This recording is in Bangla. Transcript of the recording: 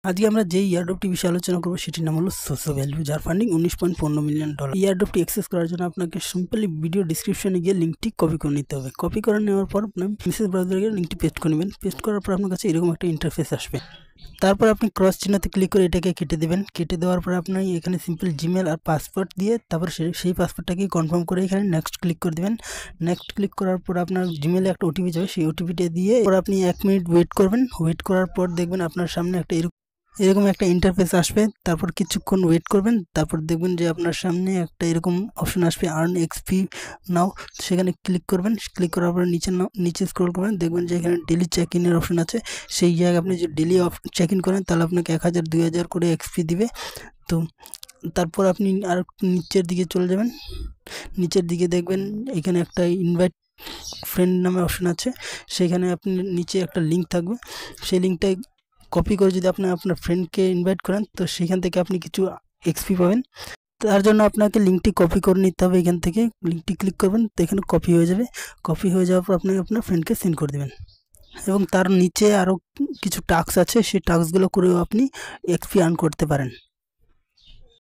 আজকে আমরা যে ইয়ারড্রপটি বিষয়ে আলোচনা করবো সেটির নাম হলো সোসো ভ্যালু, যার ফান্ডিং $19.15 মিলিয়ন। ইয়ারড্রপটি অ্যাক্সেস করার জন্য আপনাকে সিম্পলি ভিডিও ডিসক্রিপশনে গিয়ে লিঙ্কটি কপি করে নিতে হবে। কপি করে নেওয়ার পর আপনার মেসেজ ব্রাউজারে গিয়ে লিঙ্কটি পেস্ট করে নেবেন। পেস্ট করার পর আপনার কাছে এরকম একটা ইন্টারফেস আসবে। তারপর আপনি ক্রস চিহ্নতে ক্লিক করে এটাকে কেটে দেবেন। কেটে দেওয়ার পর আপনি এখানে সিম্পল জিমেল আর পাসওয়ার্ড দিয়ে তারপর সেই পাসওয়ার্ডটাকে কনফার্ম করে এখানে নেক্সট ক্লিক করে দেবেন। নেক্সট ক্লিক করার পর আপনার জিমেলে একটা ওটিপি যাবে, সেই ওটিপিটা দিয়ে পর আপনি 1 মিনিট ওয়েট করবেন। ওয়েট করার পর দেখবেন আপনার সামনে একটা এরকম একটা ইন্টারফেস আসবে। তারপর কিছুক্ষণ ওয়েট করবেন, তারপর দেখবেন যে আপনার সামনে একটা এরকম অপশন আসবে আর্ন এক্সপি নাও। সেখানে ক্লিক করবেন। ক্লিক করার পর নিচে স্ক্রল করবেন, দেখবেন যে এখানে ডেলি চেক ইনের অপশন আছে। সেই জায়গায় আপনি যদি ডেলি চেক ইন করেন তাহলে আপনাকে 1000 2000 করে এক্সপি দিবে। তো তারপর আপনি আর নিচের দিকে চলে যাবেন। নিচের দিকে দেখবেন এখানে একটা ইনভাইট ফ্রেন্ড নামে অপশন আছে। সেখানে আপনি নিচে একটা লিঙ্ক থাকবে, সেই লিঙ্কটাই কপি করে যদি আপনি আপনার ফ্রেন্ডকে ইনভাইট করেন তো সেখান থেকে আপনি কিছু এক্সপি পাবেন। তার জন্য আপনাকে লিঙ্কটি কপি করে নিতে হবে। এখান থেকে লিঙ্কটি ক্লিক করবেন, তো এখানে কপি হয়ে যাবে। কপি হয়ে যাওয়ার পর আপনি আপনার ফ্রেন্ডকে সেন্ড করে দেবেন এবং তার নিচে আরও কিছু টাস্ক আছে, সেই টাস্কগুলো করেও আপনি এক্সপি আর্ন করতে পারেন।